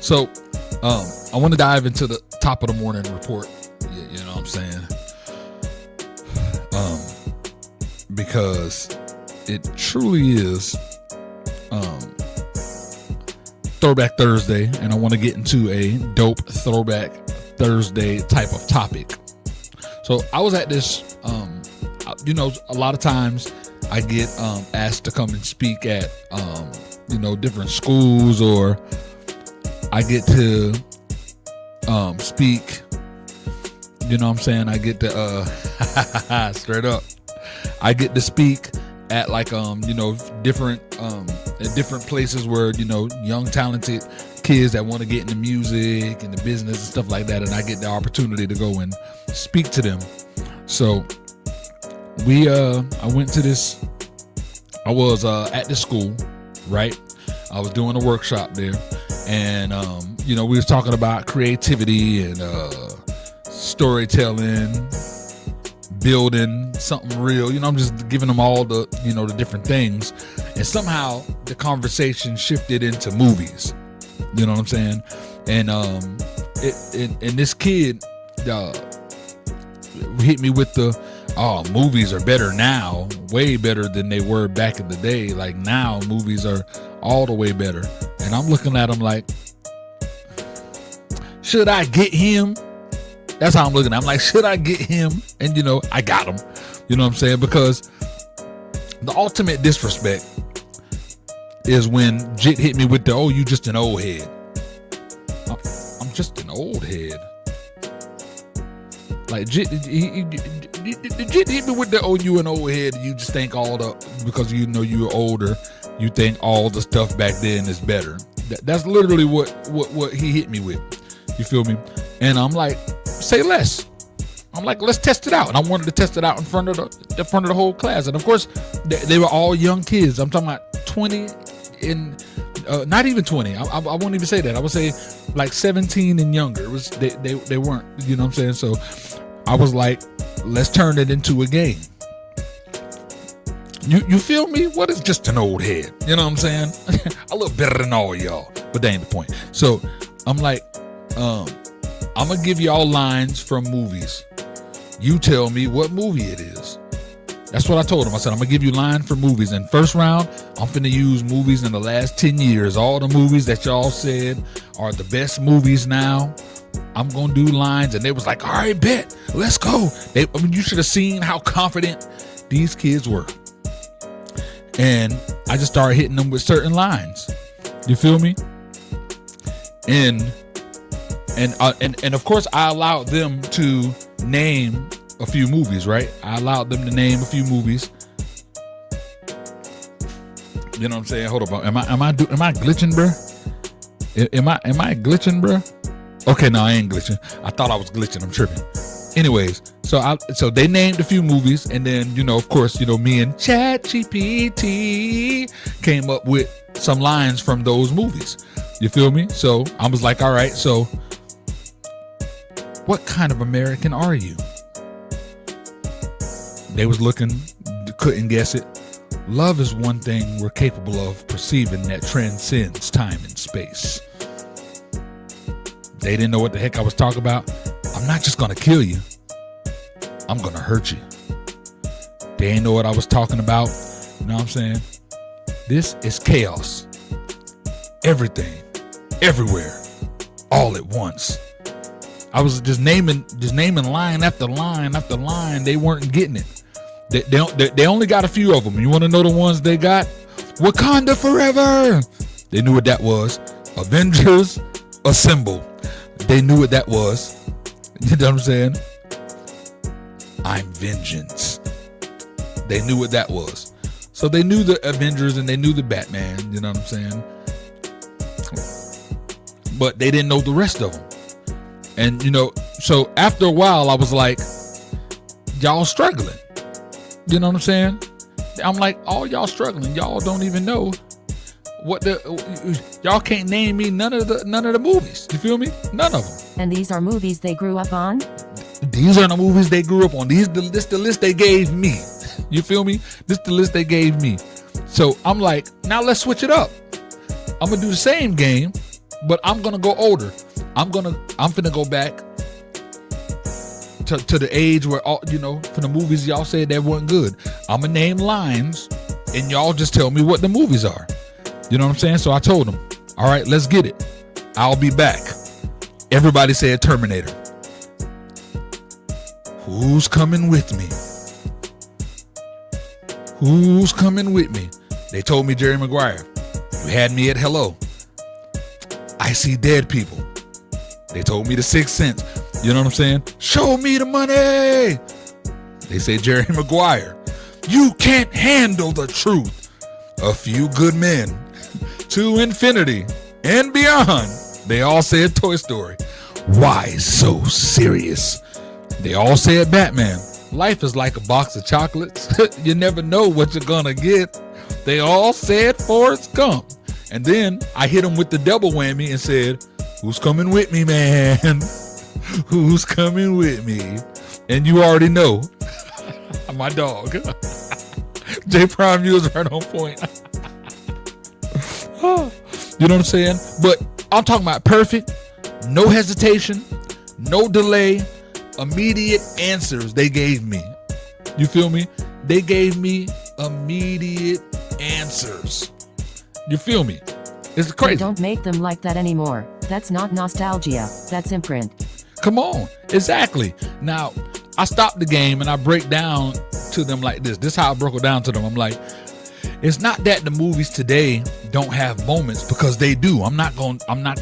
So, I want to dive into the top of the morning report. You know what I'm saying? Because it truly is Throwback Thursday, and I want to get into a dope Throwback Thursday type of topic. So I was at this, a lot of times I get asked to come and speak at, different schools, or I get to speak, you know what I'm saying? I get to, straight up, I get to speak at like, different places where, young talented kids that want to get into music and the business and stuff like that. And I get the opportunity to go and speak to them. So I went to this, I was at the school, right? I was doing a workshop there, and, we was talking about creativity and storytelling, building something real. I'm just giving them all the, the different things. And somehow the conversation shifted into movies. You know what I'm saying? And and this kid hit me with the, movies are better now, way better than they were back in the day. Like now movies are all the way better. And I'm looking at him like, should I get him? That's how I'm looking at him. I'm like, should I get him? And I got him. You know what I'm saying? Because the ultimate disrespect is when Jit hit me with the, you just an old head. I'm just an old head. Like Jit hit me with the, you an old head. You just think because you're older, you think all the stuff back then is better. That's literally what he hit me with. You feel me? And I'm like, say less. I'm like, let's test it out. And I wanted to test it out in front of the whole class. And of course, they were all young kids. I'm talking about 20 and not even 20. I won't even say that. I would say like 17 and younger. It was they weren't. You know what I'm saying? So I was like, let's turn it into a game. You feel me? What is just an old head? You know what I'm saying? I look better than all y'all, but that ain't the point. So I'm like, I'm gonna give y'all lines from movies. You tell me what movie it is. That's what I told him. I said, I'm gonna give you line for movies. And first round, I'm finna use movies in the last 10 years. All the movies that y'all said are the best movies now. I'm gonna do lines. And they was like, all right, bet, let's go. You should have seen how confident these kids were. And I just started hitting them with certain lines. You feel me? And of course, I allowed them to name a few movies, right? I allowed them to name a few movies. You know what I'm saying? Hold up. Am I glitching, bro? Am I glitching, bro? Okay, no, I ain't glitching. I thought I was glitching. I'm tripping. Anyways, so they named a few movies, and then of course, me and ChatGPT came up with some lines from those movies. You feel me? So I was like, all right, so what kind of American are you? They was looking, couldn't guess it. Love is one thing we're capable of perceiving that transcends time and space. They didn't know what the heck I was talking about. I'm not just gonna kill you. I'm gonna hurt you. They didn't know what I was talking about. You know what I'm saying? This is chaos. Everything, everywhere, all at once. I was just naming line after line after line. They weren't getting it. They only got a few of them. You want to know the ones they got? Wakanda Forever. They knew what that was. Avengers Assemble. They knew what that was. You know what I'm saying? I'm Vengeance. They knew what that was. So they knew the Avengers and they knew the Batman. You know what I'm saying? But they didn't know the rest of them. And so after a while, I was like, y'all struggling. You know what I'm saying? I'm like, all y'all struggling. Y'all don't even know y'all can't name me none of the movies. You feel me? None of them. And these are movies they grew up on? These are the movies they grew up on. This the list they gave me. You feel me? This the list they gave me. So I'm like, now let's switch it up. I'm gonna do the same game, but I'm gonna go older. I'm finna go back to the age where all, for the movies y'all said that weren't good. I'm gonna name lines, and y'all just tell me what the movies are. You know what I'm saying? So I told them, all right, let's get it. I'll be back. Everybody said Terminator. Who's coming with me? Who's coming with me? They told me Jerry Maguire. You had me at hello. I see dead people. They told me The Sixth Sense. You know what I'm saying? Show me the money. They say Jerry Maguire. You can't handle the truth. A Few Good Men. To Infinity and Beyond. They all said Toy Story. Why so serious? They all said Batman. Life is like a box of chocolates. You never know what you're gonna get. They all said Forrest Gump. And then I hit them with the double whammy and said, who's coming with me, man? Who's coming with me? And you already know. My dog. J Prime, you was right on point. You know what I'm saying? But I'm talking about perfect, no hesitation, no delay, immediate answers they gave me. You feel me? They gave me immediate answers. You feel me? It's crazy. They don't make them like that anymore. That's not nostalgia. That's imprint. Come on. Exactly. Now, I stop the game and I break down to them like this. This is how I broke it down to them. I'm like, it's not that the movies today don't have moments, because they do. I'm not gonna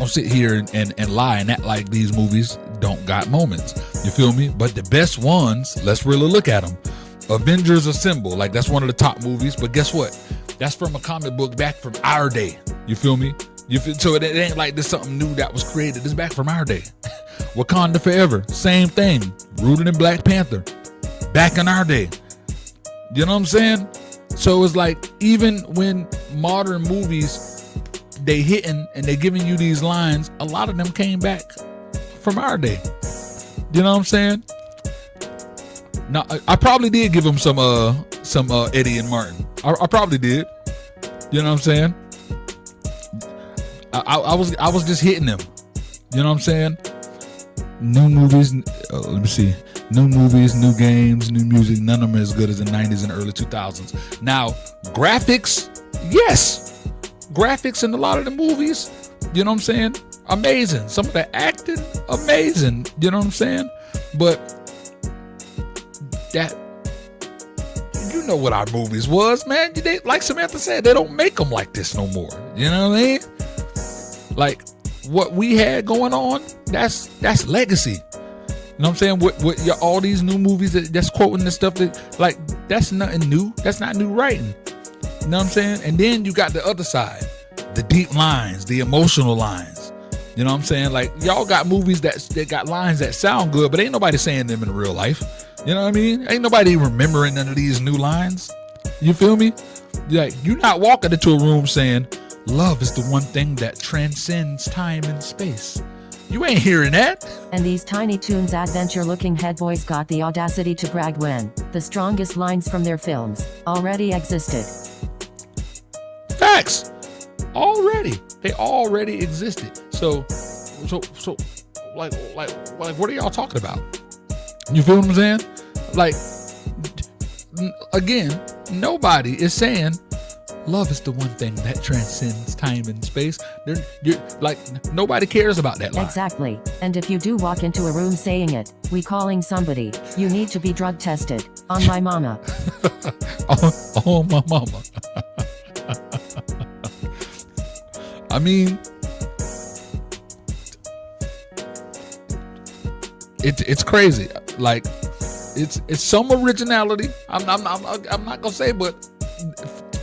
sit here and lie and act like these movies don't got moments. You feel me? But the best ones, let's really look at them. Avengers Assemble, like that's one of the top movies. But guess what? That's from a comic book back from our day. You feel me? So it ain't like this something new that was created. It's back from our day. Wakanda Forever, same thing. Rooted in Black Panther, back in our day. You know what I'm saying? So it's like, even when modern movies, they hitting and they giving you these lines, a lot of them came back from our day. You know what I'm saying? Now, I probably did give them some Eddie and Martin. I probably did. You know what I'm saying? I was just hitting them. You know what I'm saying? New movies. Let me see. New movies, new games, new music. None of them are as good as the 90s and early 2000s. Now, graphics, yes. Graphics in a lot of the movies, you know what I'm saying? Amazing. Some of the acting, amazing. You know what I'm saying? But that, you know what our movies was, man. Like Samantha said, they don't make them like this no more. You know what I mean? Like, what we had going on, that's legacy. You know what I'm saying? All these new movies that's quoting this stuff, that's nothing new. That's not new writing. You know what I'm saying? And then you got the other side, the deep lines, the emotional lines. You know what I'm saying? Like, y'all got movies that got lines that sound good, but ain't nobody saying them in real life. You know what I mean? Ain't nobody remembering none of these new lines. You feel me? Like, you're not walking into a room saying, love is the one thing that transcends time and space. You ain't hearing that. And these Tiny Toons adventure-looking head boys got the audacity to brag when the strongest lines from their films already existed. Facts. They already existed. So, like, what are y'all talking about? You feel what I'm saying? Like, again, nobody is saying love is the one thing that transcends time and space. Nobody cares about that line. Exactly. And if you do walk into a room saying it, we calling somebody. You need to be drug tested. On my mama. on my mama. I mean, it's crazy. Like, it's some originality. I'm not gonna say, but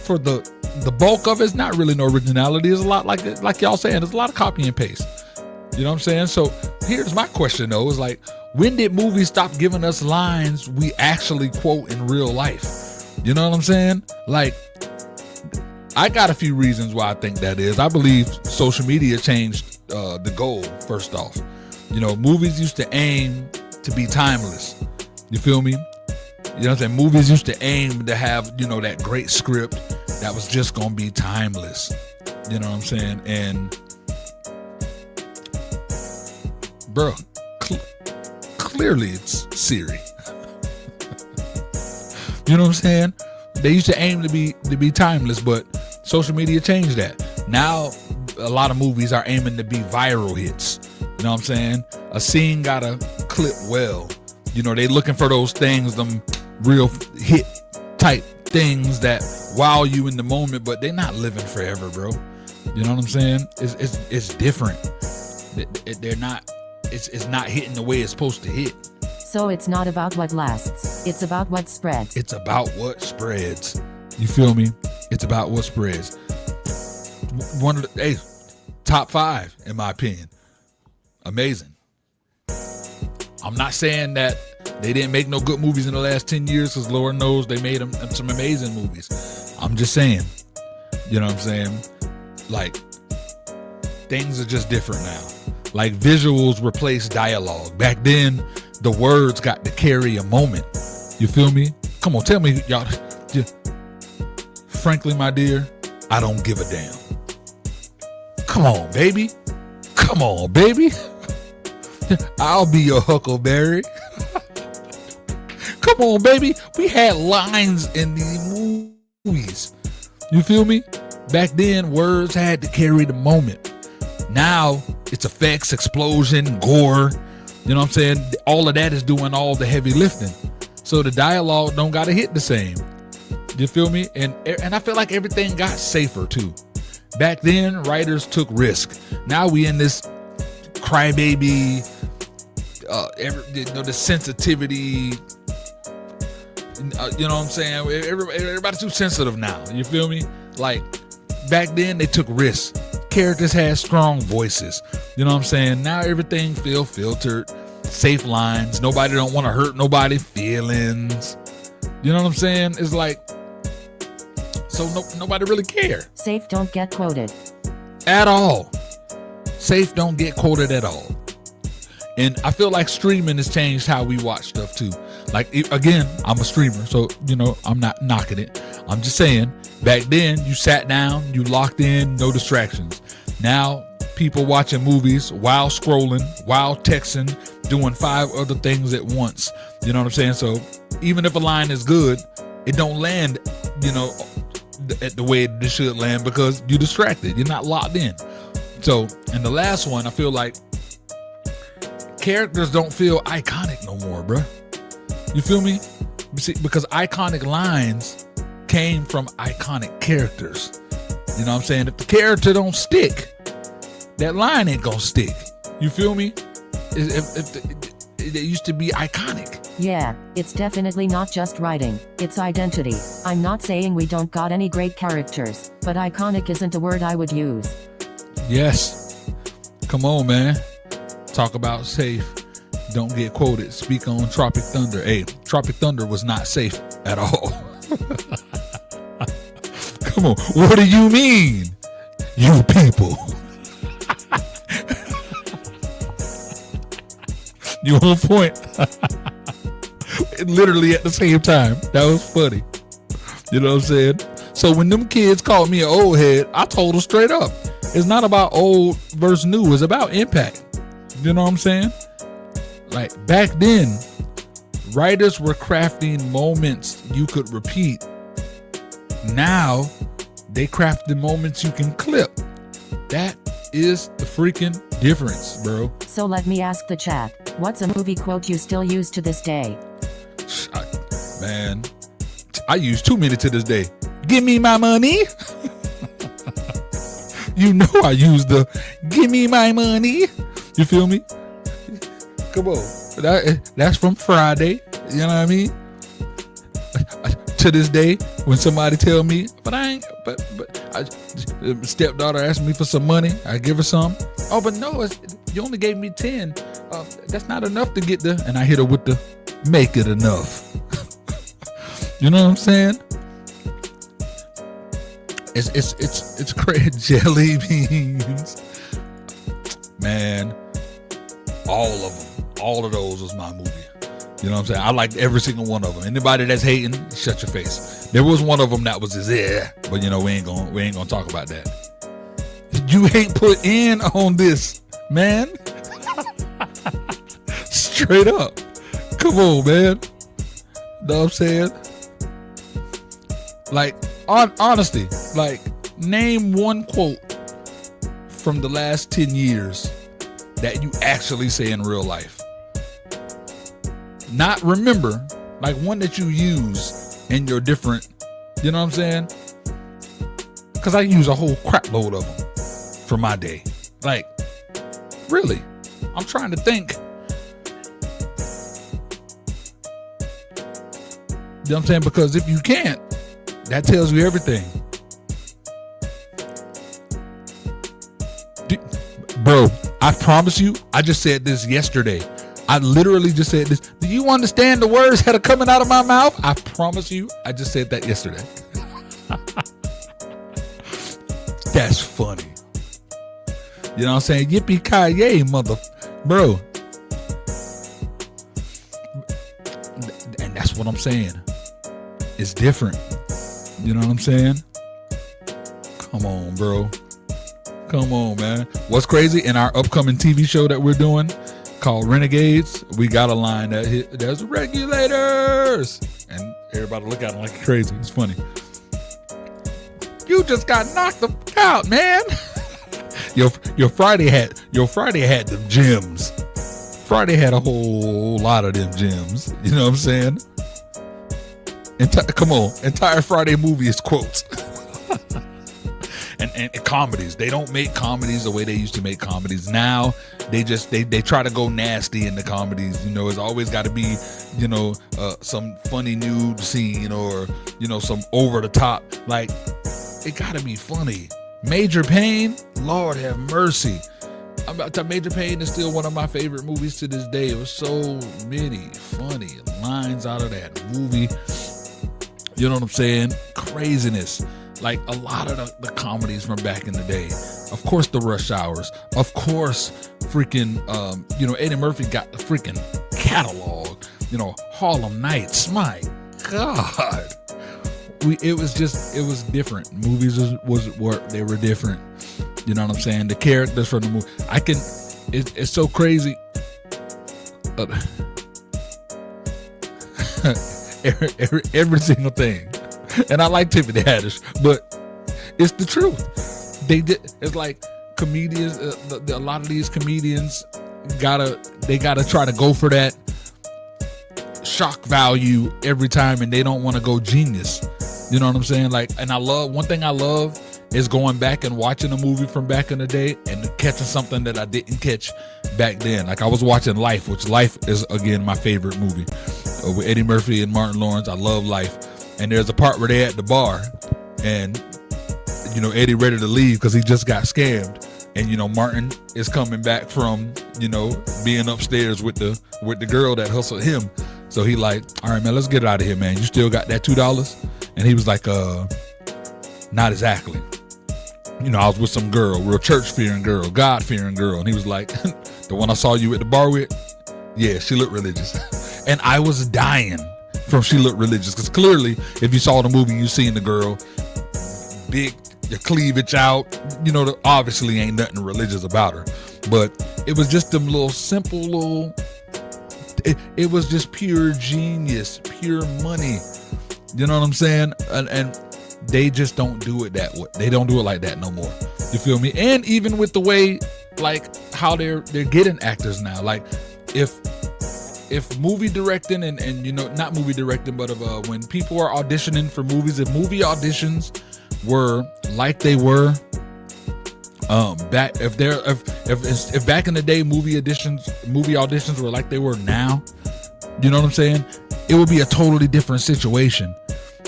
for the bulk of it's not really no originality. It's a lot like y'all saying. There's a lot of copy and paste. You know what I'm saying? So here's my question though: is like, when did movies stop giving us lines we actually quote in real life? You know what I'm saying? Like, I got a few reasons why I think that is. I believe social media changed the goal. First off, you know, movies used to aim to be timeless. You feel me? You know what I'm saying? Movies used to aim to have, you know, that great script that was just gonna be timeless. You know what I'm saying? And bro, clearly it's Siri. You know what I'm saying? They used to aim to be timeless, but social media changed that. Now a lot of movies are aiming to be viral hits. You know what I'm saying? A scene gotta clip well. You know, they looking for those things, them real hit type things that wow you in the moment, but they're not living forever, bro. You know what I'm saying? It's different. They're not. It's not hitting the way it's supposed to hit. So it's not about what lasts. It's about what spreads. It's about what spreads. You feel me? It's about what spreads. One of the top 5 in my opinion. Amazing. I'm not saying that they didn't make no good movies in the last 10 years, because Lord knows they made some amazing movies. I'm just saying, you know what I'm saying? Like, things are just different now. Like, visuals replace dialogue. Back then, the words got to carry a moment. You feel me? Come on, tell me, y'all. Frankly, my dear, I don't give a damn. Come on, baby. Come on, baby. I'll be your Huckleberry. Come on, baby. We had lines in these movies. You feel me? Back then, words had to carry the moment. Now, it's effects, explosion, gore. You know what I'm saying? All of that is doing all the heavy lifting. So the dialogue don't gotta hit the same. You feel me? And I feel like everything got safer too. Back then, writers took risk. Now we in this crybaby, the sensitivity. You know what I'm saying? Everybody's too sensitive now. You feel me? Like, back then they took risks. Characters had strong voices. You know what I'm saying? Now everything feel filtered, safe lines. Nobody don't want to hurt nobody's feelings. You know what I'm saying? It's like, so nobody really care. Safe don't get quoted. At all. Safe don't get quoted at all. And I feel like streaming has changed how we watch stuff too. Like, again, I'm a streamer, so, you know, I'm not knocking it. I'm just saying, back then, you sat down, you locked in, no distractions. Now, people watching movies while scrolling, while texting, doing 5 other things at once. You know what I'm saying? So, even if a line is good, it don't land, you know, at the way it should land, because you're distracted. You're not locked in. So, and the last one, I feel like characters don't feel iconic no more, bruh. You feel me? See, because iconic lines came from iconic characters. You know what I'm saying? If the character don't stick, that line ain't gonna stick. You feel me? It used to be iconic. Yeah, it's definitely not just writing, it's identity. I'm not saying we don't got any great characters, but iconic isn't a word I would use. Yes. Come on, man. Talk about safe. Don't get quoted. Speak on Tropic Thunder. Hey, Tropic Thunder was not safe at all. Come on. What do you mean? You people. You on point. Literally at the same time. That was funny. You know what I'm saying? So when them kids called me an old head, I told them straight up. It's not about old versus new. It's about impact. You know what I'm saying? Like, back then, writers were crafting moments you could repeat. Now, they craft the moments you can clip. That is the freaking difference, bro. So let me ask the chat, what's a movie quote you still use to this day? Man, I use too many to this day. Give me my money. You know I use the give me my money. You feel me? Come on. That's from Friday. You know what I mean? To this day, when somebody tell me, stepdaughter asked me for some money, I give her some. Oh, but no, you only gave me 10. That's not enough to get the, and I hit her with the make it enough. You know what I'm saying? It's crazy. Jelly beans, man. All of those was my movie. You know what I'm saying? I liked every single one of them. Anybody that's hating, shut your face. There was one of them that was his ear, but you know we ain't gonna talk about that. You ain't put in on this, man. Straight up. Come on, man. Know what I'm saying? Like, honesty, like, name one quote from the last 10 years that you actually say in real life. Not remember, like one that you use in your different, you know what I'm saying? Because I use a whole crap load of them for my day. Like, really, I'm trying to think. You know what I'm saying? Because if you can't, that tells you everything. Bro, I promise you, I just said this yesterday. I literally just said this. Do you understand the words that are coming out of my mouth? I promise you, I just said that yesterday. That's funny. You know what I'm saying? Yippee-ki-yay, mother. Bro. And that's what I'm saying. It's different. You know what I'm saying? Come on, bro. Come on, man. What's crazy, in our upcoming TV show that we're doing called Renegades, we got a line that hit, there's regulators. And everybody look at them like crazy. It's funny. You just got knocked out, man. Your Friday had them gems. Friday had a whole lot of them gems. You know what I'm saying? Come on, entire Friday movie is quotes. and comedies. They don't make comedies the way they used to make comedies. Now they try to go nasty in the comedies. You know, it's always got to be, you know, some funny nude scene or, you know, some over the top. Like, it got to be funny. Major Payne, Lord have mercy. Major Payne is still one of my favorite movies to this day. It was so many funny lines out of that movie. You know what I'm saying? Craziness. Like a lot of the comedies from back in the day. Of course, the Rush Hours. Of course, freaking, you know, Eddie Murphy got the freaking catalog. You know, Harlem Nights. My God. It was different. Movies they were different. You know what I'm saying? The characters from the movie. It's so crazy. Every single thing. And I like Tiffany Haddish, but it's the truth. It's like comedians, a lot of these comedians gotta try to go for that shock value every time, and they don't want to go genius. You know what I'm saying? Like, and one thing I love is going back and watching a movie from back in the day and catching something that I didn't catch back then. Like, I was watching Life, which Life is, again, my favorite movie with Eddie Murphy and Martin Lawrence. I love Life. And there's a part where they're at the bar and, you know, Eddie ready to leave because he just got scammed. And, you know, Martin is coming back from, you know, being upstairs with the girl that hustled him. So he like, all right, man, let's get out of here, man. You still got that $2? And he was like, not exactly. You know, I was with some girl, real church-fearing girl, God-fearing girl. And he was like, the one I saw you at the bar with? Yeah, she looked religious. And I was dying from she looked religious. Because clearly, if you saw the movie, you seen the girl, big, your cleavage out. You know, obviously ain't nothing religious about her. But it was just them little simple little, it was just pure genius, pure money. You know what I'm saying? And they just don't do it that way. They don't do it like that no more. You feel me? And even with the way, like, how they're getting actors now. Like, if movie directing and you know, not movie directing, but when people are auditioning for movies, if movie auditions were like they were back, if back in the day movie auditions were like they were now, you know what I'm saying? It would be a totally different situation.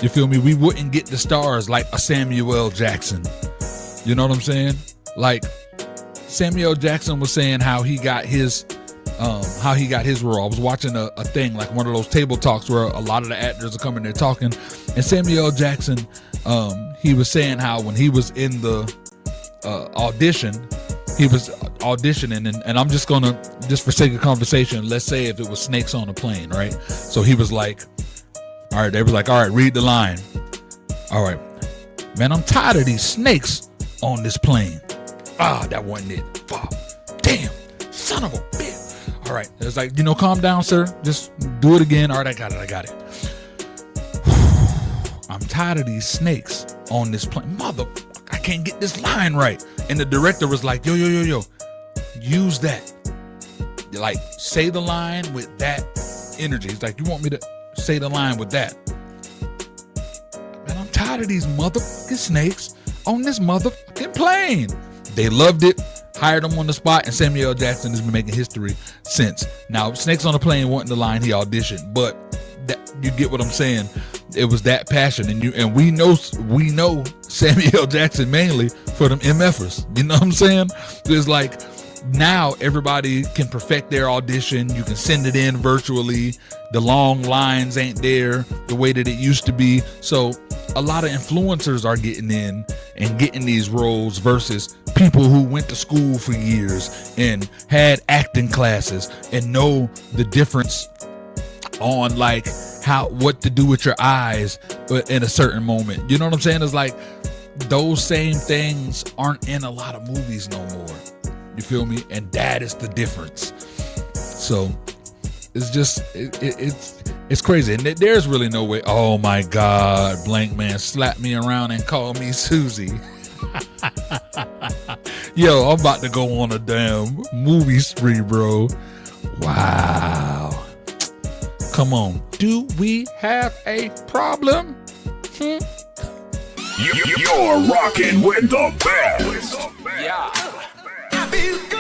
You feel me? We wouldn't get the stars like a Samuel L. Jackson. You know what I'm saying? Like, Samuel Jackson was saying how he got his role. I was watching a thing, like one of those table talks where a lot of the actors are coming there talking, and Samuel L. Jackson, he was saying how when he was in the audition, he was auditioning, and I'm just for sake of conversation, let's say if it was snakes on a plane, right? So he was like, all right, they was like, all right, read the line. All right, man, I'm tired of these snakes on this plane. That wasn't it. Oh, damn, son of a bitch. All right. It's like, calm down, sir. Just do it again. All right, I got it. I'm tired of these snakes on this plane. I can't get this line right. And the director was like, yo, use that. Like, say the line with that energy. He's like, you want me to say the line with that? Man, I'm tired of these motherfucking snakes on this motherfucking plane. They loved it, hired him on the spot, and Samuel L. Jackson has been making history since. Now, Snakes on the Plane wasn't the line he auditioned, but you get what I'm saying. It was that passion, and we know Samuel L. Jackson mainly for them MFers. You know what I'm saying? It's like, now everybody can perfect their audition. You can send it in virtually. The long lines ain't there the way that it used to be. So a lot of influencers are getting in and getting these roles versus people who went to school for years and had acting classes and know the difference on like what to do with your eyes in a certain moment. You know what I'm saying? It's like those same things aren't in a lot of movies no more. You feel me? And that is the difference. So it's just it's crazy. And there's really no way. Oh my God, Blank Man slapped me around and called me Susie. Yo, I'm about to go on a damn movie spree, bro. Wow. Come on. Do we have a problem? You're rocking with the best. Yeah. I feel good.